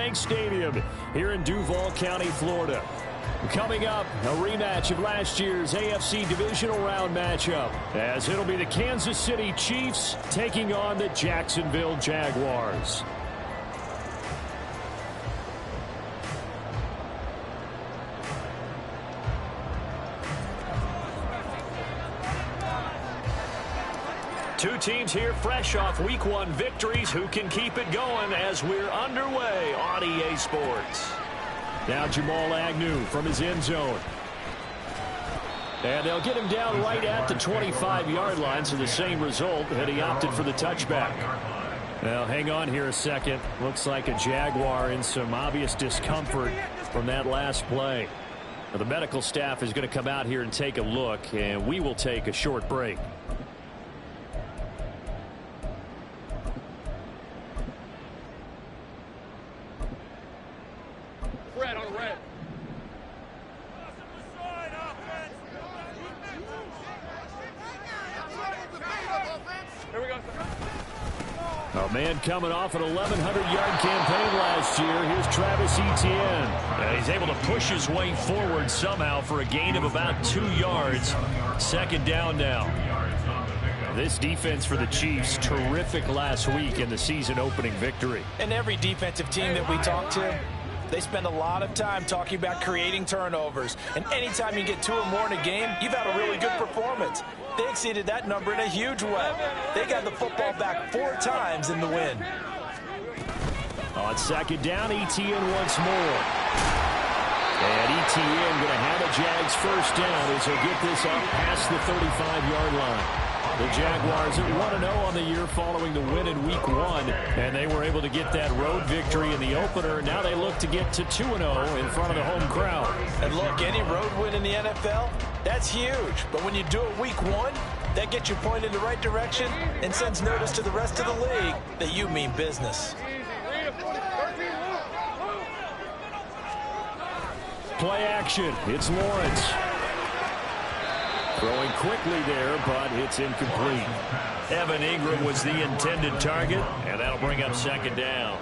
Bank Stadium here in Duval County, Florida. Coming up, a rematch of last year's AFC Divisional Round matchup, as it'll be the Kansas City Chiefs taking on the Jacksonville Jaguars. Two teams here fresh off Week 1 victories. Who can keep it going as we're underway on EA Sports? Now Jamal Agnew from his end zone. And they'll get him down right at the 25-yard line, so the same result, and he opted for the touchback. Now, hang on here a second. Looks like a Jaguar in some obvious discomfort from that last play. Now, the medical staff is going to come out here and take a look, and we will take a short break. A man coming off an 1,100-yard campaign last year. Here's Travis Etienne. And he's able to push his way forward somehow for a gain of about 2 yards. Second down now. This defense for the Chiefs, terrific last week in the season-opening victory. And every defensive team that we talk to, they spend a lot of time talking about creating turnovers. And anytime you get 2 or more in a game, you've had a really good performance. They exceeded that number in a huge way. They got the football back 4 times in the win. On second down, Etienne once more. And Etienne going to have a Jags first down as he'll get this up past the 35-yard line. The Jaguars at 1-0 on the year following the win in Week 1, and they were able to get that road victory in the opener. Now they look to get to 2-0 in front of the home crowd. And look, any road win in the NFL, that's huge. But when you do it Week 1, that gets you pointed in the right direction and sends notice to the rest of the league that you mean business. Play action. It's Lawrence. Throwing quickly there, but it's incomplete. Evan Ingram was the intended target, and that'll bring up second down.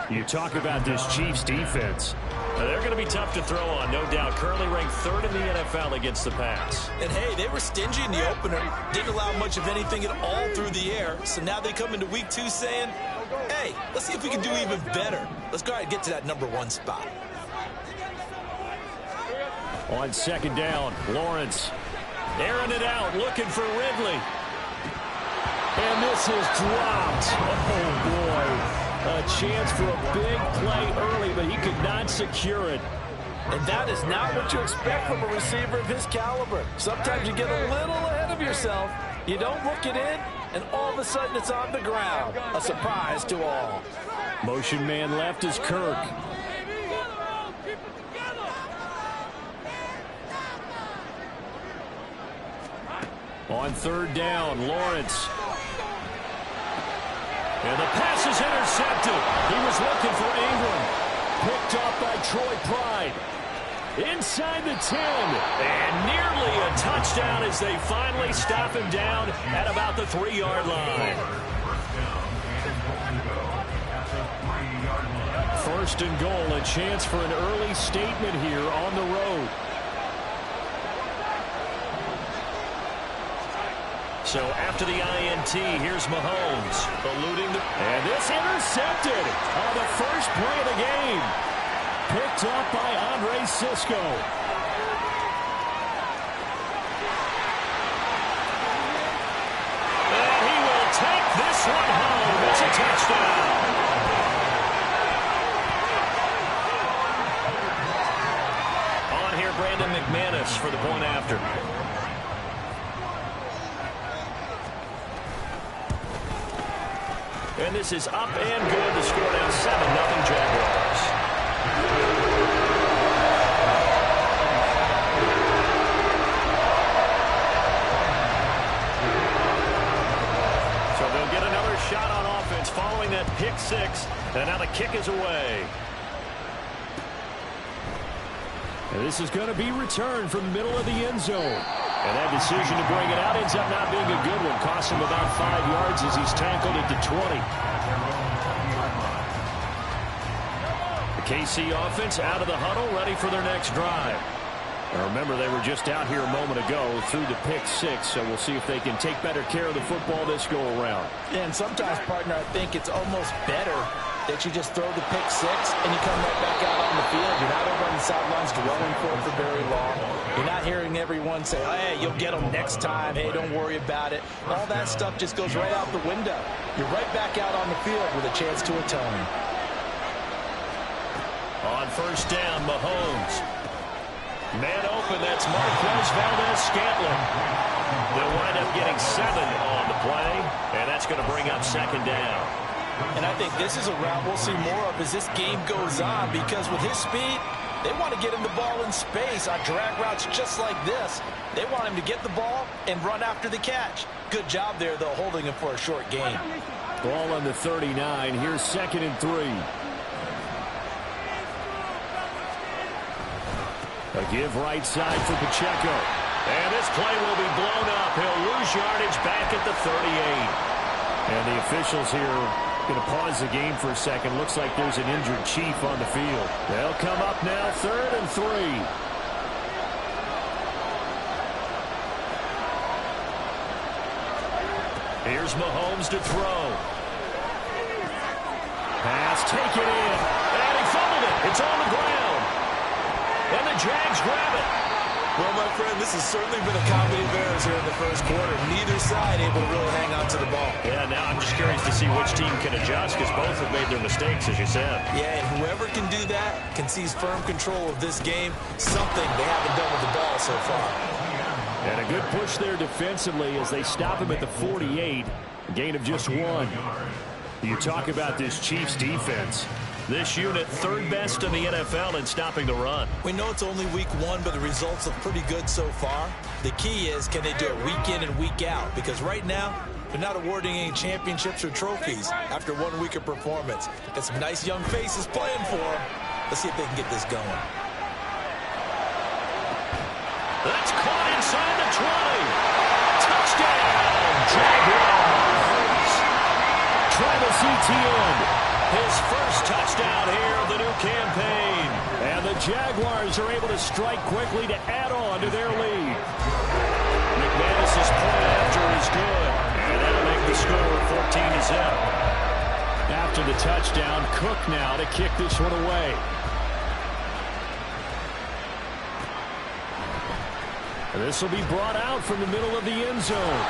You talk about this Chiefs defense. They're going to be tough to throw on, no doubt. Currently ranked 3rd in the NFL against the pass. And, hey, they were stingy in the opener. Didn't allow much of anything at all through the air. So now they come into Week 2 saying, hey, let's see if we can do even better. Let's go ahead and get to that number 1 spot. On second down, Lawrence airing it out, looking for Ridley. And this is dropped. Oh, boy. A chance for a big play early, but he could not secure it. And that is not what you expect from a receiver of his caliber. Sometimes you get a little ahead of yourself. You don't look it in, and all of a sudden it's on the ground. A surprise to all. Motion man left is Kirk. On third down, Lawrence. And the pass is intercepted. He was looking for Ingram. Picked off by Troy Pride. Inside the 10. And nearly a touchdown as they finally stop him down at about the 3-yard line. First and goal, a chance for an early statement here on the road. So after the INT, here's Mahomes eluding and this intercepted on the first play of the game. Picked up by Andre Sisco. And he will take this one home. It's a touchdown. On here, Brandon McManus for the point after. And this is up and good. The score now 7-0 Jaguars. So they'll get another shot on offense following that pick 6. And now the kick is away. And this is going to be returned from the middle of the end zone. And that decision to bring it out ends up not being a good one. Cost him about 5 yards as he's tackled at the 20. The KC offense out of the huddle, ready for their next drive. Now remember, they were just out here a moment ago through the pick six, so we'll see if they can take better care of the football this go-around. Yeah, and sometimes, partner, I think it's almost better that you just throw the pick six and you come right back out on the field. You're not over on the sidelines dwelling for it for very long. You're not hearing everyone say, oh, hey, you'll get them next time. Hey, don't worry about it. All that stuff just goes right out the window. You're right back out on the field with a chance to atone. On first down, Mahomes. Man open, that's Marquez Valdez-Scantling. They'll wind up getting 7 on the play, and that's going to bring up second down. And I think this is a route we'll see more of as this game goes on, because with his speed, they want to get him the ball in space on drag routes just like this. They want him to get the ball and run after the catch. Good job there, though, holding him for a short gain. Ball on the 39. Here's 2nd and 3. A give right side for Pacheco. And this play will be blown up. He'll lose yardage back at the 38. And the officials here going to pause the game for a second. Looks like there's an injured Chief on the field. They'll come up now, 3rd and 3. Here's Mahomes to throw. Pass taken in. And he fumbled it. It's on the ground. And the Jags grab it. Well, my friend, this has certainly been a comedy of errors here in the first quarter. Neither side able to really hang on to the ball. Yeah, now I'm just curious to see which team can adjust, because both have made their mistakes, as you said. Yeah, and whoever can do that can seize firm control of this game, something they haven't done with the ball so far. And a good push there defensively as they stop him at the 48. A gain of just 1. You talk about this Chiefs defense. This unit 3rd best in the NFL in stopping the run. We know it's only week 1, but the results look pretty good so far. The key is, can they do it week in and week out? Because right now, they're not awarding any championships or trophies after 1 week of performance. Got some nice young faces playing for them. Let's see if they can get this going. That's caught inside the 20. Touchdown, Jaguars. Travis Etienne. His first touchdown here of the new campaign. And the Jaguars are able to strike quickly to add on to their lead. McManus's point after is good. And that'll make the score 14-0. After the touchdown, Cook now to kick this one away. And this will be brought out from the middle of the end zone.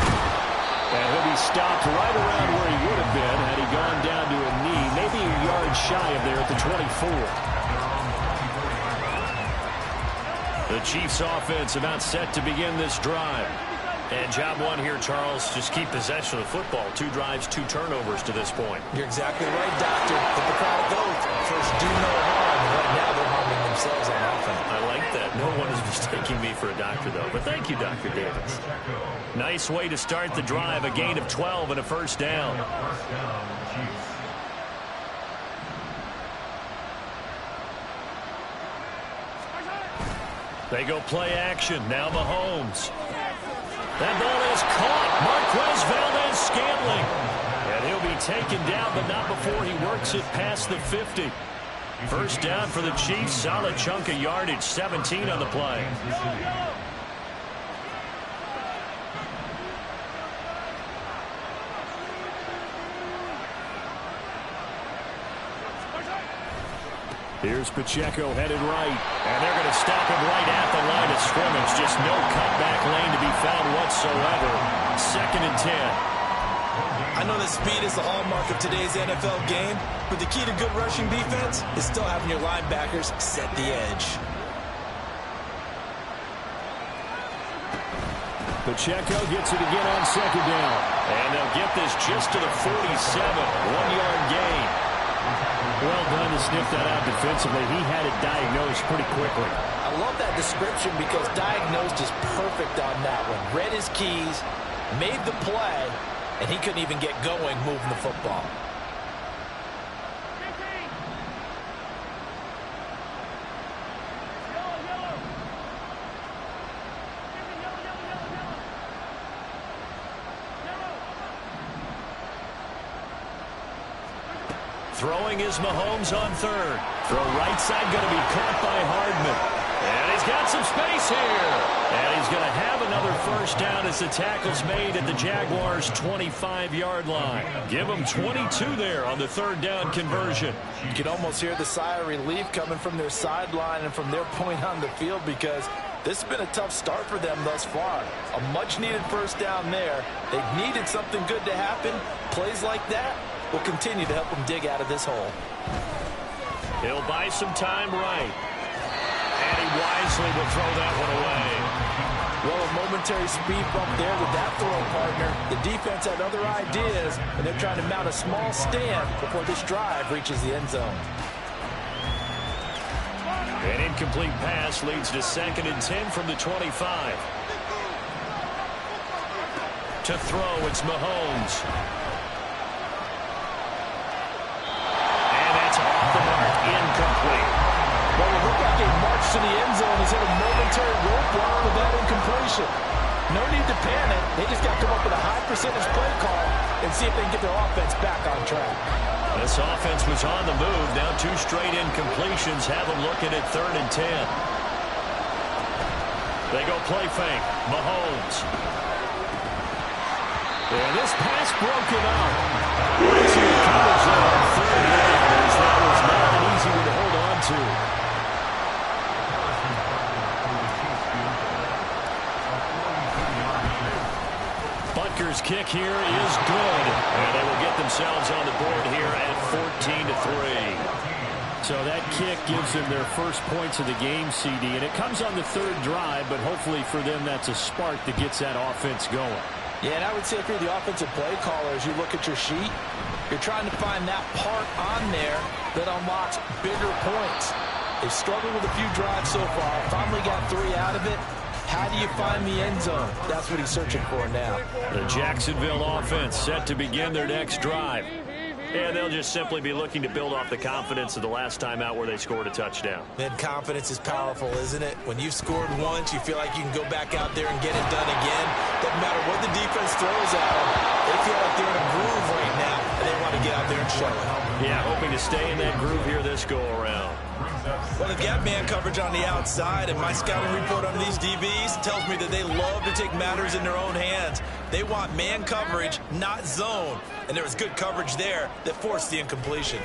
And he'll be stopped right around where he would have been had he gone down to a knee, maybe a yard shy of there at the 24. The Chiefs offense about set to begin this drive. And job 1 here, Charles, just keep possession of the football. 2 drives, 2 turnovers to this point. You're exactly right, Doctor. Hippocratic oath. First, do no harm. Right now, they're harming themselves on offense. I like that. No one is mistaking me for a doctor, though. But thank you, Dr. Davis. Nice way to start the drive. A gain of 12 and a first down. They go play action. Now Mahomes. That ball is caught. Marquez Valdez-Scantling. And he'll be taken down, but not before he works it past the 50. First down for the Chiefs. Solid chunk of yardage. 17 on the play. Here's Pacheco headed right. And they're going to stop him right at the line of scrimmage. Just no cutback lane to be found whatsoever. 2nd and 10. I know that speed is the hallmark of today's NFL game, but the key to good rushing defense is still having your linebackers set the edge. Pacheco gets it again on 2nd down. And they'll get this just to the 47. 1-yard gain. Well done to sniff that out defensively. He had it diagnosed pretty quickly. I love that description because diagnosed is perfect on that one. Read his keys, made the play, and he couldn't even get going moving the football. Throwing is Mahomes on third. Throw right side going to be caught by Hardman. And he's got some space here. And he's going to have another first down as the tackle's made at the Jaguars' 25-yard line. Give them 22 there on the third down conversion. You can almost hear the sigh of relief coming from their sideline and from their point on the field, because this has been a tough start for them thus far. A much-needed first down there. They've needed something good to happen. Plays like that will continue to help them dig out of this hole. He'll buy some time right. And he wisely will throw that one away. Well, a momentary speed bump there with that throw, partner. The defense had other ideas, and they're trying to mount a small stand before this drive reaches the end zone. An incomplete pass leads to 2nd and 10 from the 25. To throw, it's Mahomes. And that's off the mark, incomplete. Well, it looked like a march to the end zone has hit a momentary roadblock with that incompletion. No need to panic. They just got to come up with a high percentage play call and see if they can get their offense back on track. This offense was on the move. Now 2 straight incompletions have them looking at 3rd and 10. They go play fake. Mahomes. And this pass broken up. Easy coverage there on 3rd down, as that was not an easy one to hold on to. Butker's kick here is good, and they will get themselves on the board here at 14-3. So that kick gives them their first points of the game, CD, and it comes on the 3rd drive, but hopefully for them that's a spark that gets that offense going. Yeah, and I would say if you're the offensive play caller, as you look at your sheet, you're trying to find that part on there that unlocks bigger points. They've struggled with a few drives so far, finally got 3 out of it. How do you find the end zone? That's what he's searching for now. The Jacksonville offense set to begin their next drive. And they'll just simply be looking to build off the confidence of the last time out where they scored a touchdown. Man, confidence is powerful, isn't it? When you've scored once, you feel like you can go back out there and get it done again. Doesn't matter what the defense throws at them. They feel like they're in a groove right now, and they want to get out there and show it. Yeah, hoping to stay in that groove here this go-around. Well, they've got man coverage on the outside, and my scouting report on these DBs tells me that they love to take matters in their own hands. They want man coverage, not zone. And there was good coverage there that forced the incompletion.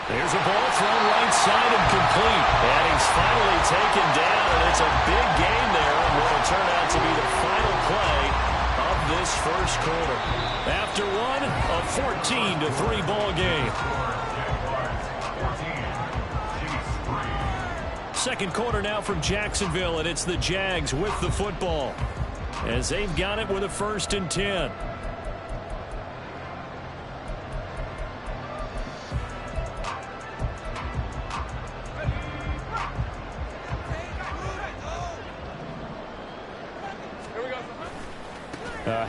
There's a ball thrown right side and complete. And he's finally taken down, and it's a big gain there. And what will turn out to be the final play of this first quarter. After one, a 14-3 ball game. Second quarter now from Jacksonville, and it's the Jags with the football, as they've got it with a 1st and 10.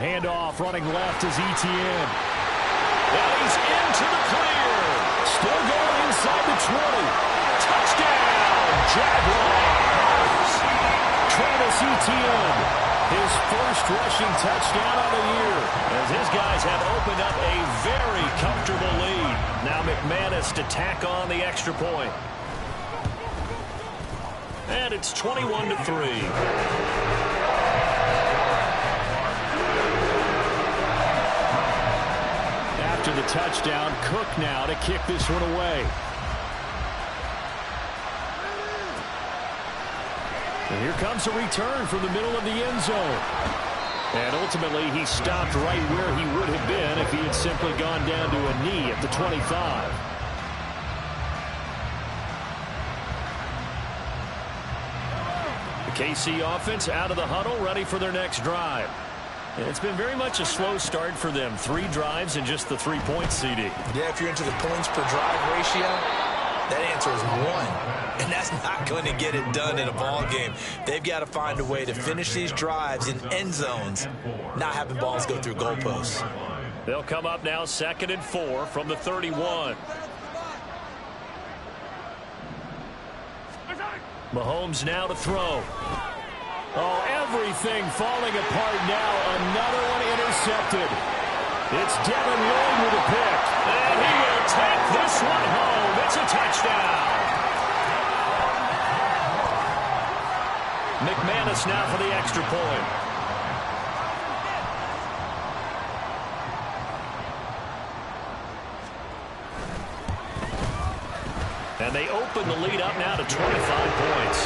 Handoff running left is Etienne. And he's into the clear. Still going inside the 20. Touchdown, Jaguars. Travis Etienne, his first rushing touchdown of the year, as his guys have opened up a very comfortable lead. Now McManus to tack on the extra point. And it's 21-3. After the touchdown, Cook now to kick this one away. And here comes a return from the middle of the end zone. And ultimately, he stopped right where he would have been if he had simply gone down to a knee at the 25. The KC offense out of the huddle, ready for their next drive. It's been very much a slow start for them. 3 drives and just the 3 points, CD. Yeah, if you're into the points per drive ratio, that answer is 1. And that's not going to get it done in a ball game. They've got to find a way to finish these drives in end zones, not having balls go through goalposts. They'll come up now 2nd and 4 from the 31. Mahomes now to throw. Oh, everything falling apart now. Another one intercepted. It's Devin Lloyd with a pick. And he will take this one home. It's a touchdown. McManus now for the extra point. And they open the lead up now to 25 points.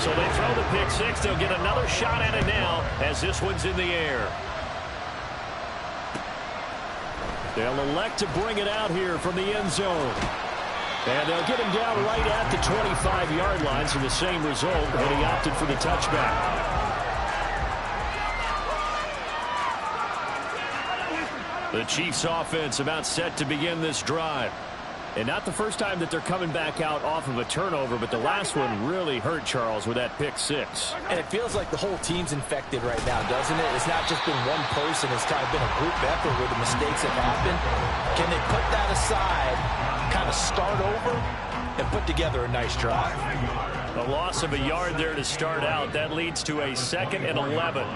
So they throw the pick six. They'll get another shot at it now as this one's in the air. They'll elect to bring it out here from the end zone. And they'll get him down right at the 25-yard line, so the same result, but he opted for the touchback. The Chiefs offense about set to begin this drive. And not the first time that they're coming back out off of a turnover, but the last one really hurt, Charles, with that pick six. And it feels like the whole team's infected right now, doesn't it? It's not just been one person. It's kind of been a group effort where the mistakes have happened. Can they put that aside, kind of start over, and put together a nice drive? A loss of a yard there to start out. That leads to a 2nd and 11.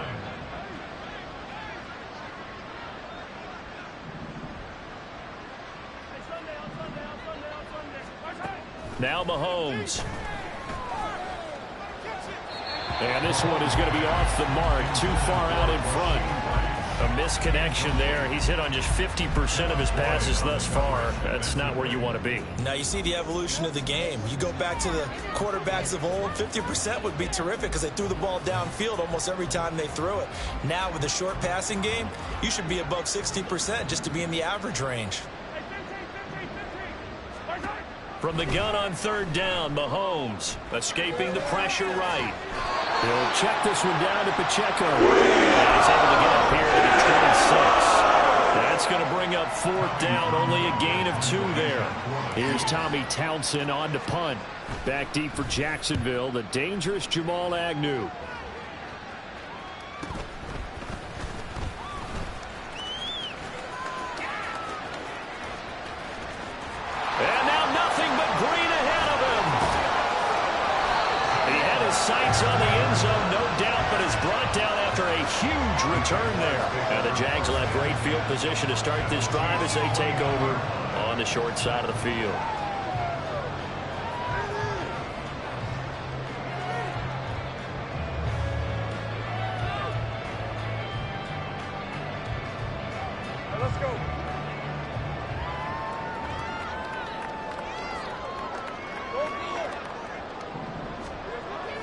Now Mahomes. And this one is going to be off the mark, too far out in front. A misconnection there. He's hit on just 50% of his passes thus far. That's not where you want to be. Now you see the evolution of the game. You go back to the quarterbacks of old, 50% would be terrific because they threw the ball downfield almost every time they threw it. Now with the short passing game, you should be above 60% just to be in the average range. From the gun on 3rd down, Mahomes escaping the pressure right. He'll check this one down to Pacheco. And he's able to get up here to the 26. That's going to bring up 4th down, only a gain of 2 there. Here's Tommy Townsend on to punt. Back deep for Jacksonville, the dangerous Jamal Agnew. Sights on the end zone, no doubt, but is brought down after a huge return there. And the Jags will have great field position to start this drive as they take over on the short side of the field. Let's go.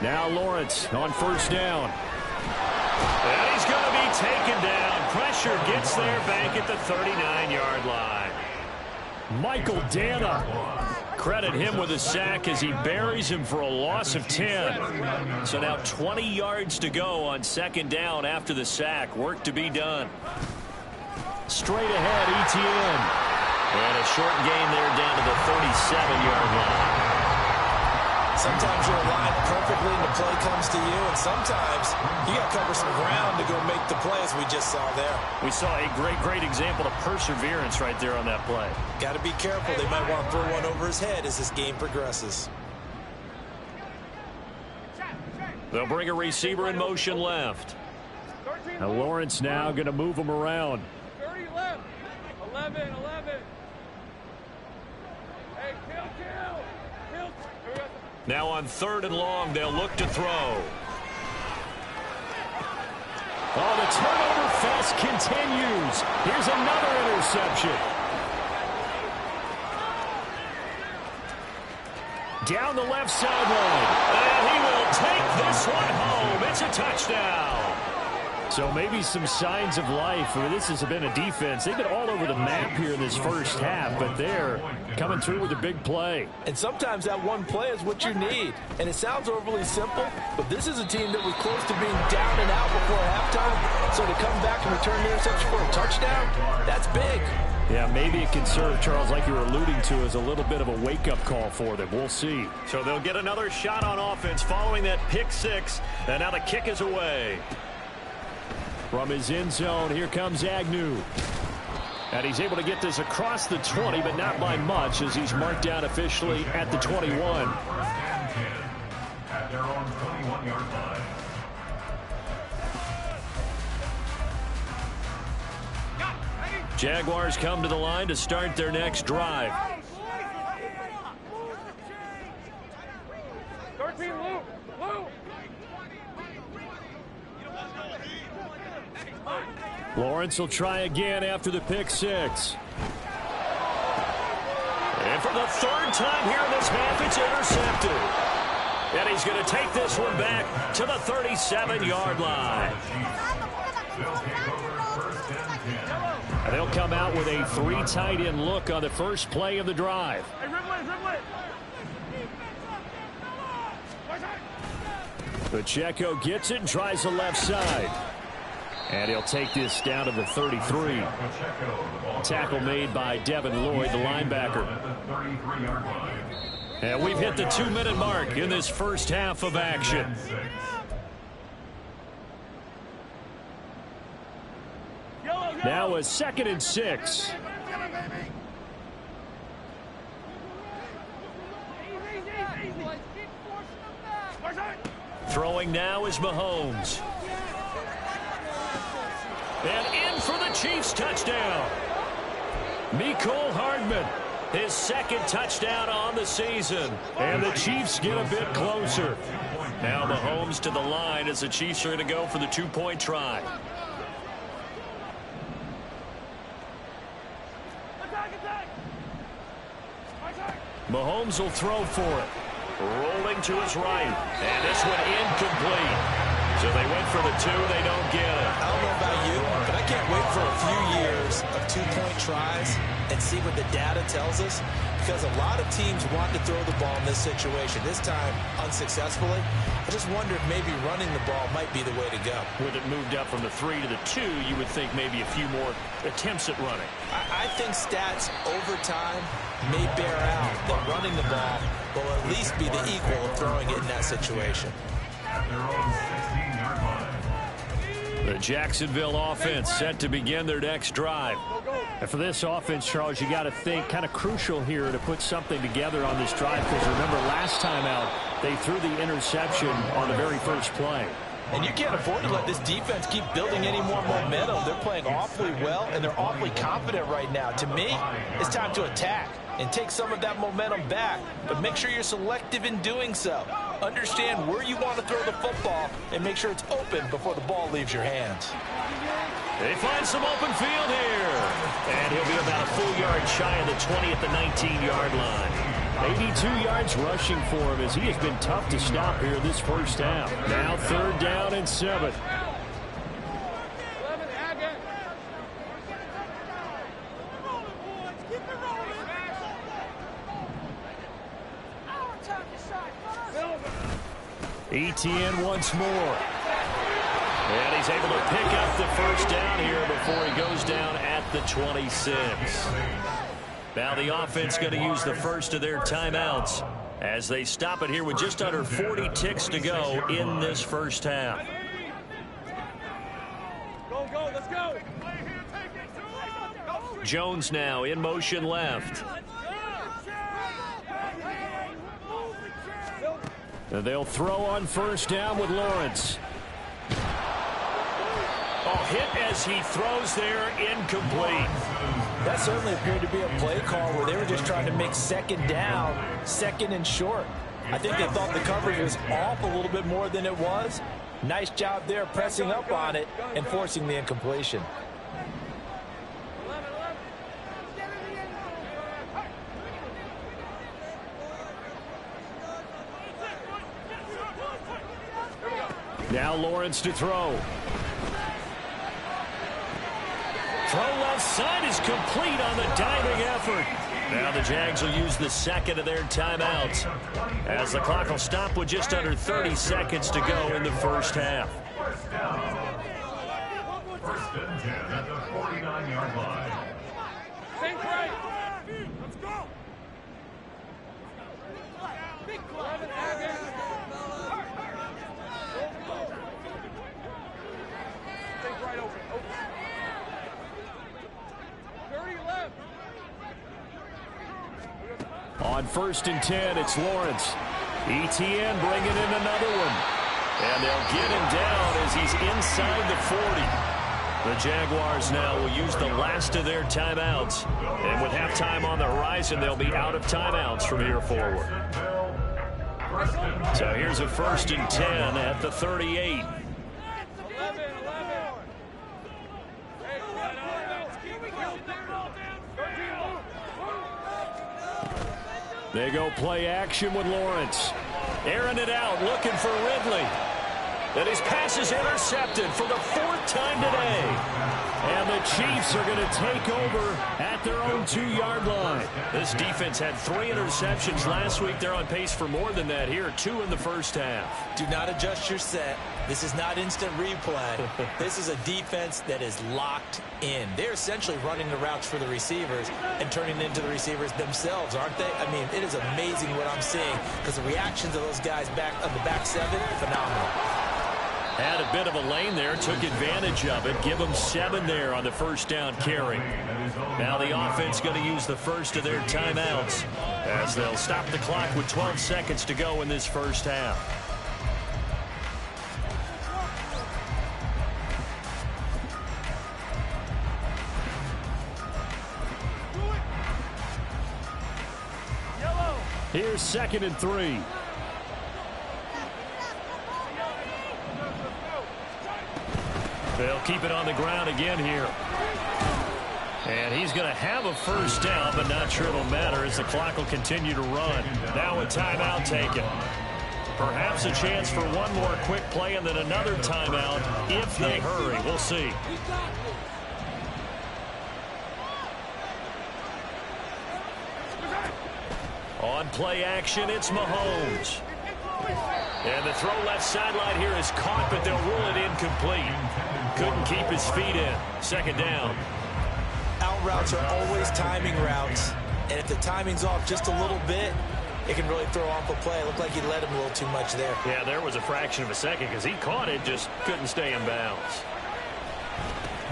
Now Lawrence on 1st down. And he's going to be taken down. Pressure gets there back at the 39-yard line. Michael Dana. Credit him with a sack as he buries him for a loss of 10. So now 20 yards to go on 2nd down after the sack. Work to be done. Straight ahead, ETN. And a short gain there down to the 37-yard line. Sometimes you're aligned perfectly and the play comes to you, and sometimes you got to cover some ground to go make the play, as we just saw there. We saw a great example of perseverance right there on that play. Got to be careful. They might want to throw one over his head as this game progresses. They'll bring a receiver in motion left. Now Lawrence now going to move him around. 30 left. 11. Hey, kill. Now on 3rd and long, they'll look to throw. Oh, the turnover fest continues. Here's another interception. Down the left sideline. And he will take this one home. It's a touchdown. So maybe some signs of life. I mean, this has been a defense. They've been all over the map here in this first half, but they're coming through with a big play. And sometimes that one play is what you need. And it sounds overly simple, but this is a team that was close to being down and out before halftime. So to come back and return the interception for a touchdown, that's big. Yeah, maybe it can serve, Charles, like you were alluding to, as a little bit of a wake-up call for them. We'll see. So they'll get another shot on offense following that pick six, and now the kick is away. From his end zone, here comes Agnew. And he's able to get this across the 20, but not by much, as he's marked down officially at the 21. At their own 21-yard line. Jaguars come to the line to start their next drive. 13, Luke. Luke. Lawrence will try again after the pick six. And for the third time here in this half, it's intercepted. And he's going to take this one back to the 37-yard line. And they'll come out with a three tight end look on the first play of the drive. Pacheco gets it and tries the left side. And he'll take this down to the 33. Tackle made by Devin Lloyd, the linebacker. And we've hit the 2-minute mark in this first half of action. Now a 2nd and 6. Throwing now is Mahomes. And in for the Chiefs touchdown. Mecole Hardman, his 2nd touchdown on the season. And the Chiefs get a bit closer. Now Mahomes to the line as the Chiefs are going to go for the 2-point try. Mahomes will throw for it. Rolling to his right. And this one incomplete. So they went for the 2. They don't get it. I don't know about you, but I can't wait for a few years of 2-point tries and see what the data tells us. Because a lot of teams want to throw the ball in this situation. This time, unsuccessfully. I just wonder if maybe running the ball might be the way to go. With it moved up from the 3 to the 2, you would think maybe a few more attempts at running. I think stats over time may bear out that running the ball will at least be the equal of throwing it in that situation. The Jacksonville offense set to begin their next drive. And for this offense, Charles, you got to think kind of crucial here to put something together on this drive, because remember last time out they threw the interception on the very first play. And you can't afford to let this defense keep building any more momentum. They're playing awfully well, and they're awfully confident right now. To me, it's time to attack and take some of that momentum back. But make sure you're selective in doing so. Understand where you want to throw the football and make sure it's open before the ball leaves your hands. They find some open field here. And he'll be about a full yard shy of the 20 at the 19-yard line. 82 yards rushing for him as he has been tough to stop here this first half. Now 3rd down and 7. Etienne once more. And he's able to pick up the first down here before he goes down at the 26. Now the offense going to use the first of their timeouts as they stop it here with just under 40 ticks to go in this first half. Go, go, let's go. Jones now in motion left. They'll throw on first down with Lawrence. Oh, hit as he throws there, incomplete. That certainly appeared to be a play call where they were just trying to make 2nd down, 2nd and short. I think they thought the coverage was off a little bit more than it was. Nice job there pressing up on it and forcing the incompletion. Now Lawrence to throw. Throw left side is complete on the diving effort. Now the Jags will use the 2nd of their timeouts as the clock will stop with just under 30 seconds to go in the first half. First and 10 at the 49-yard line. Think right. Let's go. Think right, open. On 1st and 10, it's Lawrence. Etienne bringing in another one. And they'll get him down as he's inside the 40. The Jaguars now will use the last of their timeouts. And with halftime on the horizon, they'll be out of timeouts from here forward. So here's a 1st and 10 at the 38. They go play action with Lawrence. Airing it out, looking for Ridley. And his pass is intercepted for the 4th time today. And the Chiefs are going to take over at their own 2-yard line. This defense had 3 interceptions last week. They're on pace for more than that here, 2 in the first half. Do not adjust your set. This is not instant replay. This is a defense that is locked in. They're essentially running the routes for the receivers and turning into the receivers themselves, aren't they? I mean, it is amazing what I'm seeing because the reactions of those guys back on the back 7, phenomenal. Had a bit of a lane there, took advantage of it. Give them 7 there on the 1st down carry. Now the offense going to use the first of their timeouts as they'll stop the clock with 12 seconds to go in this first half. Here's 2nd and 3. They'll keep it on the ground again here. And he's going to have a 1st down, but not sure it'll matter as the clock will continue to run. Now a timeout taken. Perhaps a chance for one more quick play and then another timeout if they hurry. We'll see. On play action, it's Mahomes. And the throw left sideline here is caught, but they'll rule it incomplete. Couldn't keep his feet in. 2nd down. Out routes are always timing routes. And if the timing's off just a little bit, it can really throw off a play. It looked like he led him a little too much there. Yeah, there was a fraction of a second because he caught it, just couldn't stay in bounds.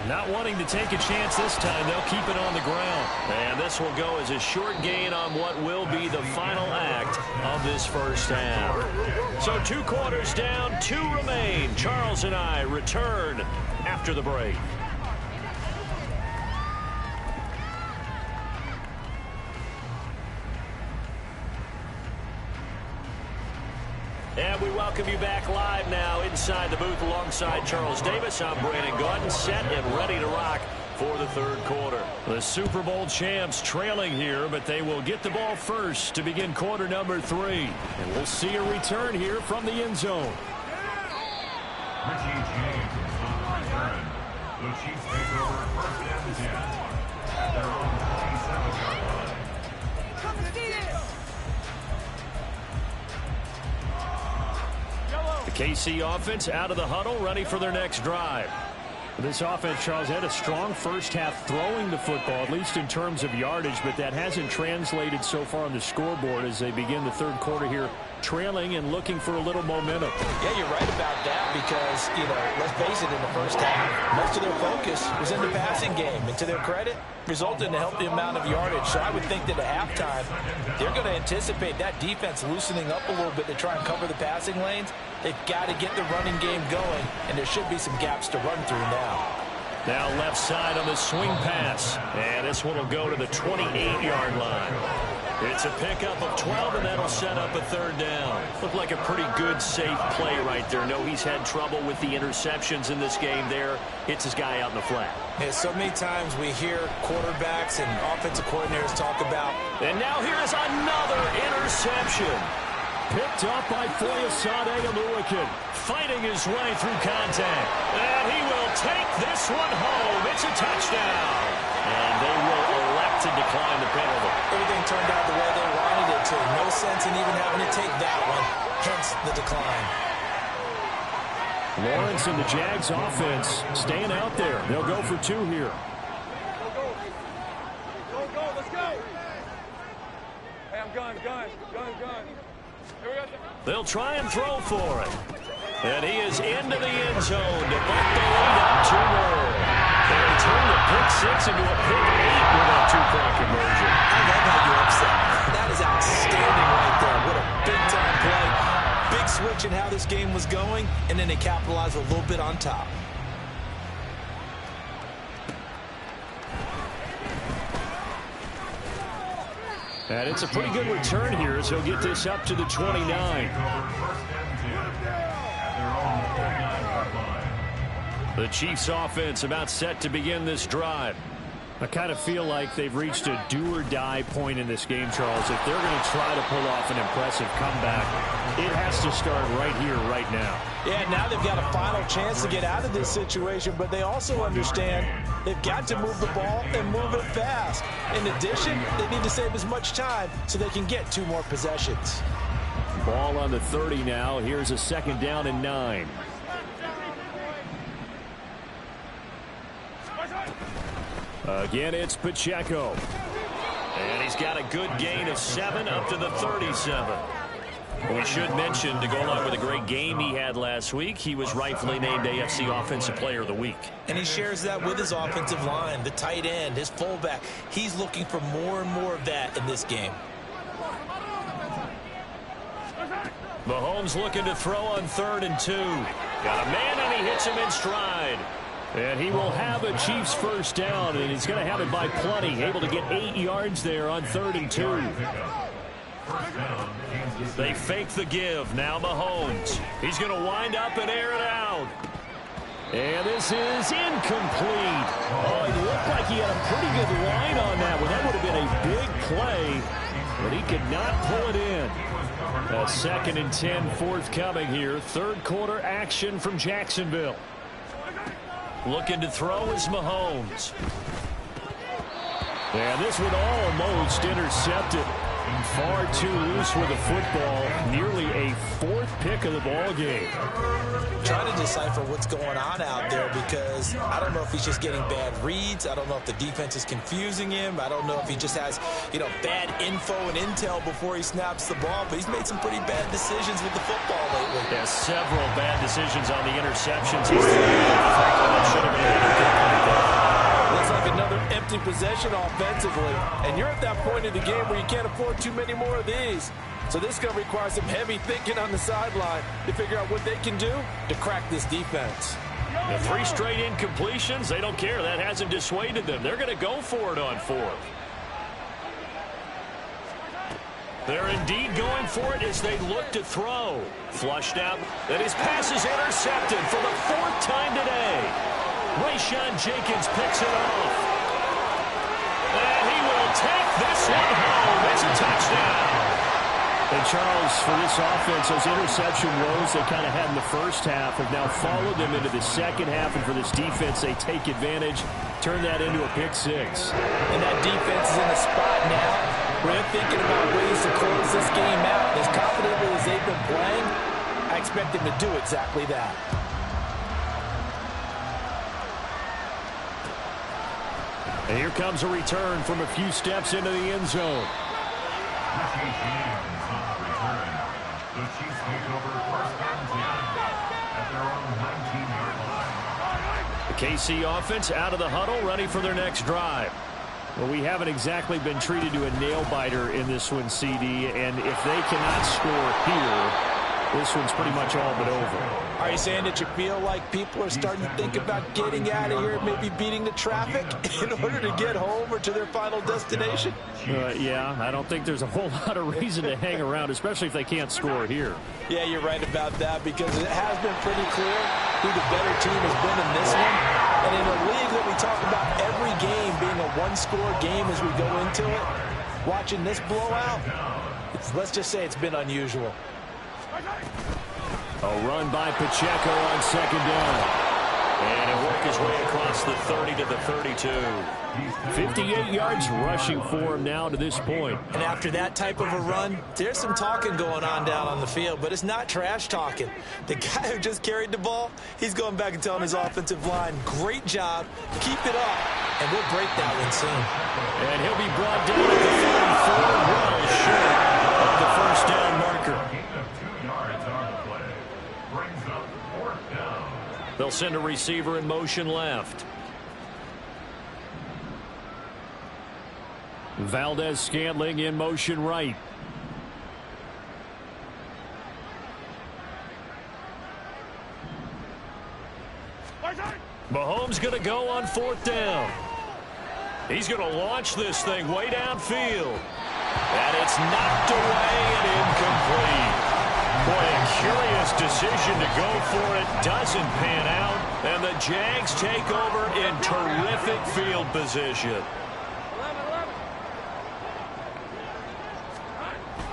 Not wanting to take a chance this time, they'll keep it on the ground. And this will go as a short gain on what will be the final act of this first half. So 2 quarters down, 2 remain. Charles and I return after the break. And we welcome you back live now inside the booth alongside Charles Davis. I'm Brandon Gaudin, set and ready to rock for the 3rd quarter. The Super Bowl champs trailing here, but they will get the ball first to begin quarter number 3. And we'll see a return here from the end zone. Richie James on return. The Chiefs take over 1st and 10 at their own 27-yard line. The KC offense out of the huddle, ready for their next drive. This offense, Charles, had a strong first half throwing the football, at least in terms of yardage, but that hasn't translated so far on the scoreboard as they begin the 3rd quarter here, trailing and looking for a little momentum. Yeah, you're right about that because, let's face it, in the first half, most of their focus was in the passing game. And to their credit, resulted in a healthy amount of yardage. So I would think that at halftime, they're going to anticipate that defense loosening up a little bit to try and cover the passing lanes. They've got to get the running game going, and there should be some gaps to run through now. Now left side on the swing pass. And this one will go to the 28-yard line. It's a pickup of 12, and that'll set up a 3rd down. Looked like a pretty good, safe play right there. No, he's had trouble with the interceptions in this game there. Hits his guy out in the flat. Yeah, so many times we hear quarterbacks and offensive coordinators talk about. And now here's another interception. Picked up by Foyesade Aluakin, fighting his way through contact. And he will take this one home. It's a touchdown. And they will elect to decline the penalty. Everything turned out the way they wanted it to. No sense in even having to take that one. Hence the decline. Lawrence and the Jags offense staying out there. They'll go for 2 here. Go, let's go. Hey, I'm gun. They'll try and throw for it. And he is into the end zone to buck the lead up 2 more. And he turned the pick 6 into a pick 8 with that 2-point conversion. I love how you upset. That is outstanding right there. What a big-time play. Big switch in how this game was going, and then they capitalized a little bit on top. And it's a pretty good return here as he'll get this up to the 29. The Chiefs offense about set to begin this drive. I kind of feel like they've reached a do-or-die point in this game, Charles. If they're going to try to pull off an impressive comeback, it has to start right here, right now. Yeah, now they've got a final chance to get out of this situation, but they also understand they've got to move the ball and move it fast. In addition, they need to save as much time so they can get 2 more possessions. Ball on the 30 now. Here's a 2nd down and 9. Again, it's Pacheco. And he's got a good gain of 7 up to the 37. We should mention, to go along with a great game he had last week, he was rightfully named AFC Offensive Player of the Week. And he shares that with his offensive line, the tight end, his fullback. He's looking for more and more of that in this game. Mahomes looking to throw on 3rd and 2. Got a man, and he hits him in stride. And he will have a Chiefs first down, and he's going to have it by plenty. Able to get 8 yards there on 3rd and 2. They fake the give. Now Mahomes. He's going to wind up and air it out. And this is incomplete. Oh, it looked like he had a pretty good line on that one. That would have been a big play, but he could not pull it in. A 2nd and 10 forthcoming here. 3rd quarter action from Jacksonville. Looking to throw is Mahomes. And this one almost intercepted. Far too loose with the football. Nearly a 4th pick of the ball game. Trying to decipher what's going on out there, because I don't know if he's just getting bad reads. I don't know if the defense is confusing him. I don't know if he just has, bad info and intel before he snaps the ball. But he's made some pretty bad decisions with the football lately. Yeah, several bad decisions on the interceptions. He's frankly, that should have been a pick like that. Looks like another empty possession offensively. And you're at that point in the game where you can't afford too many more of these. So this is going to require some heavy thinking on the sideline to figure out what they can do to crack this defense. The 3 straight incompletions, they don't care. That hasn't dissuaded them. They're going to go for it on 4th. They're indeed going for it as they look to throw. Flushed out. And his pass is intercepted for the 4th time today. Rayshawn Jenkins picks it off. And he will take this one home. It's a touchdown. And Charles, for this offense, those interception woes they kind of had in the first half have now followed them into the second half. And for this defense, they take advantage, turn that into a pick 6. And that defense is in a spot now where they're thinking about ways to close this game out. As confidently as they've been playing, I expect them to do exactly that. And here comes a return from a few steps into the end zone. The Chiefs take over 1st and 10 at their own 19-yard line. The KC offense out of the huddle, ready for their next drive. Well, we haven't exactly been treated to a nail-biter in this one, CD, and if they cannot score here, this one's pretty much all but over. Are you saying that you feel like people are starting to think about getting out of here, maybe beating the traffic in order to get home or to their final destination? Yeah, I don't think there's a whole lot of reason to hang around, especially if they can't score here. Yeah, you're right about that, because it has been pretty clear who the better team has been in this one. And in a league that we talk about every game being a one-score game as we go into it, watching this blowout, let's just say it's been unusual. A run by Pacheco on 2nd down. And he'll work his way across the 30 to the 32. 58 yards rushing for him now to this point. And after that type of a run, there's some talking going on down on the field, but it's not trash talking. The guy who just carried the ball, he's going back and telling his offensive line, great job, keep it up, and we'll break that one soon. And he'll be brought down at the 34, well short of the first down marker. They'll send a receiver in motion left. Valdez-Scantling in motion right. Mahomes going to go on 4th down. He's going to launch this thing way downfield. And it's knocked away and incomplete. Boy, a curious decision to go for it. Doesn't pan out. And the Jags take over in terrific field position.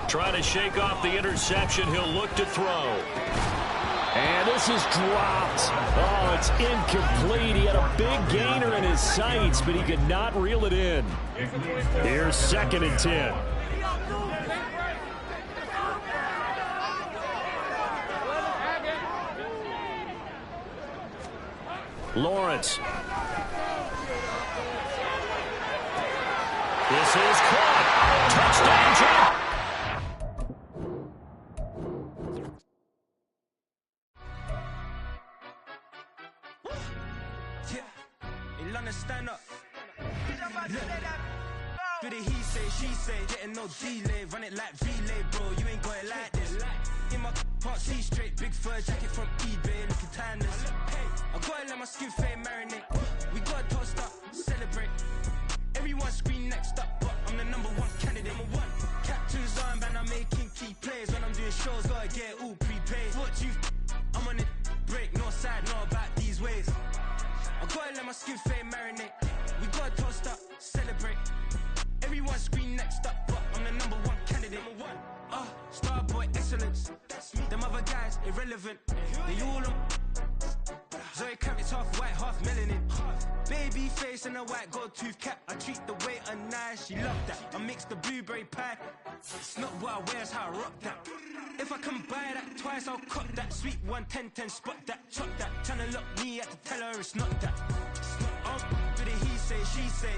Trying to shake off the interception. He'll look to throw. And this is dropped. Oh, it's incomplete. He had a big gainer in his sights, but he could not reel it in. Here's 2nd and 10. Lawrence. This is caught. Touchdown, Jack. Stand up. Look, he say, she say, getting no delay, run it like relay, bro. You ain't got it like this. In my can't see straight, big fur jacket from eBay, looking timeless. I gotta let my skin fade marinate. We gotta toast up, celebrate. Everyone scream next up, but I'm the #1 candidate. Captain's armband, I'm making key plays. When I'm doing shows, gotta get all prepaid. What you? I'm on it, break, no side, no about these ways. I gotta let my skin fade marinate. We gotta toast up, celebrate. Everyone scream next up, but I'm the #1 candidate. Starboy excellence. Them other guys irrelevant. They all on. Zoe Kravitz half white, half melanin. Baby face and a white gold tooth cap. I treat the waiter nice, she love that. I mix the blueberry pie. It's not what I wear, it's how I rock that. If I can buy that twice, I'll cut that. Sweet 110, spot that, chop that. Tryna lock me at the tell her it's not that. He say, she say.